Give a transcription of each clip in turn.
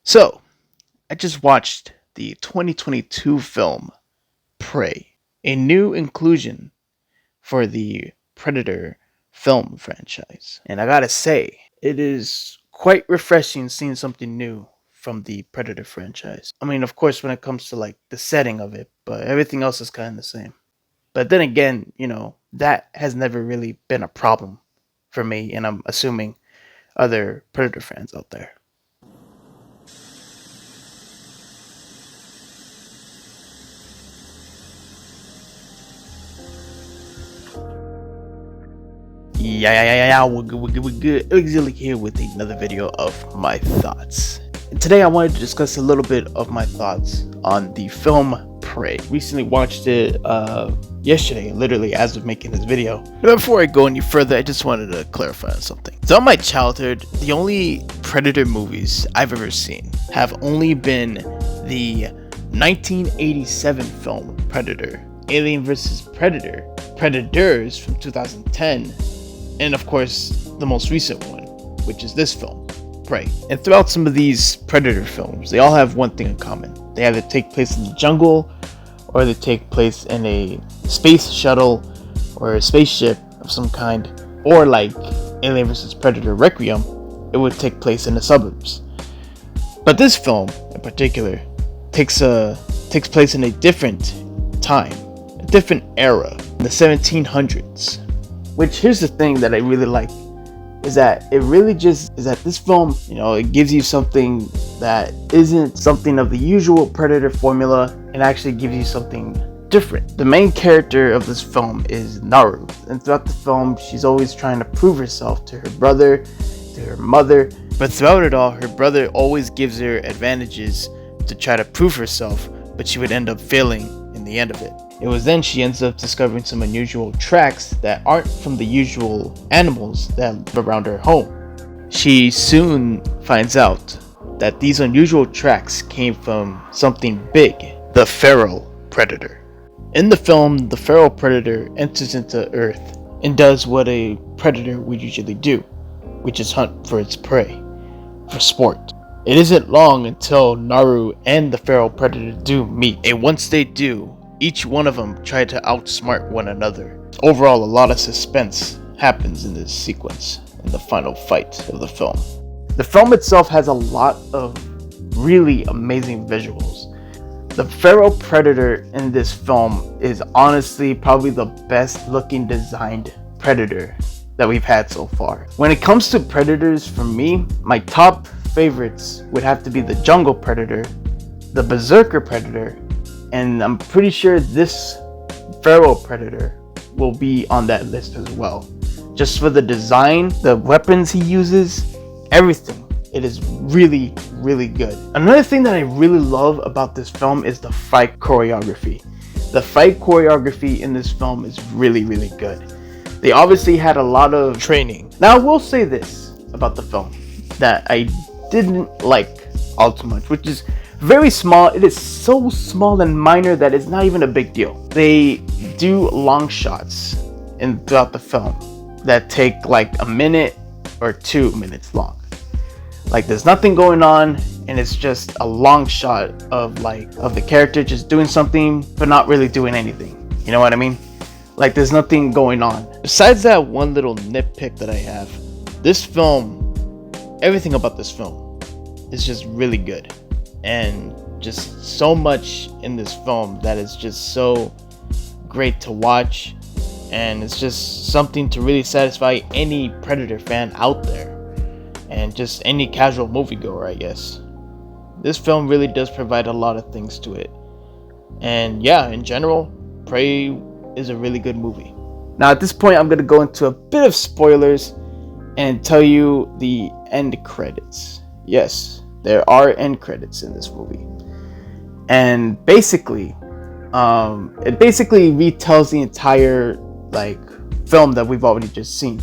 So, I just watched the 2022 film Prey, a new inclusion for the Predator film franchise. And I gotta say, it is quite refreshing seeing something new from the Predator franchise. I mean, of course, when it comes to like the setting of it, but everything else is kind of the same. But then again, that has never really been a problem for me, and I'm assuming other Predator fans out there. Yeah, we're good. Exilic here with another video of my thoughts. And today I wanted to discuss a little bit of my thoughts on the film Prey. Recently watched it yesterday, literally as of making this video. But before I go any further, I just wanted to clarify on something. Throughout my childhood, the only Predator movies I've ever seen have only been the 1987 film Predator, Alien vs. Predator, Predators from 2010, and of course the most recent one, which is this film, Prey. And throughout some of these Predator films, they all have one thing in common. They either take place in the jungle, or they take place in a space shuttle or a spaceship of some kind, or like Alien vs. Predator Requiem, it would take place in the suburbs. But this film in particular takes place in a different time, a different era, the 1700s. Which, here's the thing that I really like, is that this film, it gives you something that isn't something of the usual Predator formula, and actually gives you something different. The main character of this film is Naru, and throughout the film, she's always trying to prove herself to her brother, to her mother, but throughout it all, her brother always gives her advantages to try to prove herself, but she would end up failing in the end of it. It was then she ends up discovering some unusual tracks that aren't from the usual animals that live around her home. She soon finds out that these unusual tracks came from something big, the feral predator. In the film, the feral predator enters into Earth and does what a predator would usually do, which is hunt for its prey, for sport. It isn't long until Naru and the feral predator do meet, and once they do, each one of them try to outsmart one another. Overall, a lot of suspense happens in this sequence, in the final fight of the film. The film itself has a lot of really amazing visuals. The feral predator in this film is honestly probably the best looking designed predator that we've had so far. When it comes to predators, for me, my top favorites would have to be the jungle predator, the berserker predator, and I'm pretty sure this feral predator will be on that list as well. Just for the design, the weapons he uses, everything. It is really, really good. Another thing that I really love about this film is the fight choreography. The fight choreography in this film is really, really good. They obviously had a lot of training. Now I will say this about the film that I didn't like all too much, which is very small. It is so small and minor that it's not even a big deal. They do long shots throughout the film that take like a minute or 2 minutes long. Like there's nothing going on, and it's just a long shot of the character just doing something but not really doing anything. You know what I mean? Like there's nothing going on. Besides that one little nitpick that I have, this film, everything about this film is just really good. And just so much in this film that is just so great to watch, and it's just something to really satisfy any Predator fan out there, and just any casual moviegoer, I guess. This film really does provide a lot of things to it, and yeah, in general, Prey is a really good movie. Now at this point, I'm gonna go into a bit of spoilers and tell you the end credits. Yes, there are end credits in this movie, and basically, it basically retells the entire film that we've already just seen.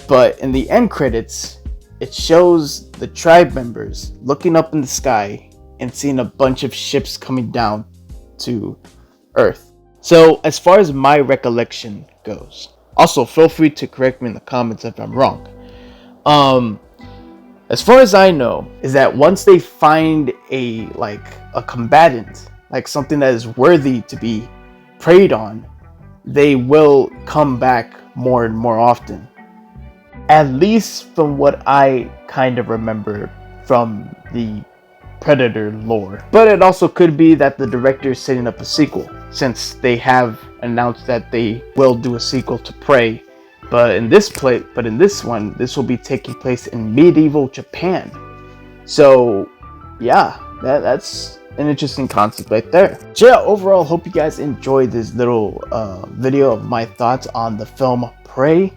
But in the end credits, it shows the tribe members looking up in the sky and seeing a bunch of ships coming down to Earth. So as far as my recollection goes, also feel free to correct me in the comments if I'm wrong. As far as I know, is that once they find a combatant, like something that is worthy to be preyed on, they will come back more and more often. At least from what I kind of remember from the Predator lore. But it also could be that the director is setting up a sequel, since they have announced that they will do a sequel to Prey. But in this one, this will be taking place in medieval Japan. So, yeah, that's an interesting concept right there. So yeah, overall, hope you guys enjoyed this little video of my thoughts on the film Prey.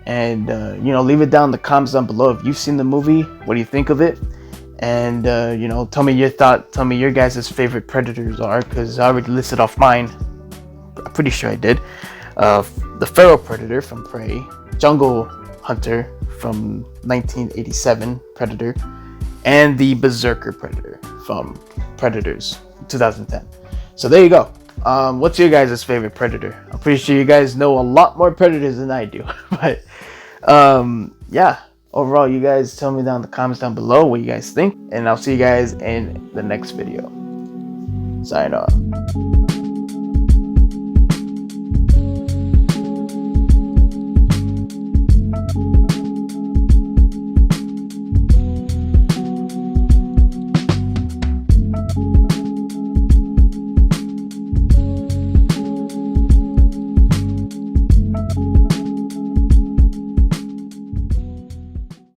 And leave it down in the comments down below if you've seen the movie. What do you think of it? And tell me your thought. Tell me your guys' favorite Predators are, because I already listed off mine. I'm pretty sure I did. The Feral Predator from Prey, Jungle Hunter from 1987 Predator, and the Berserker Predator from Predators 2010. So there you go. What's your guys' favorite Predator? I'm pretty sure you guys know a lot more Predators than I do. But yeah, overall, you guys tell me down in the comments down below what you guys think, and I'll see you guys in the next video. Sign off.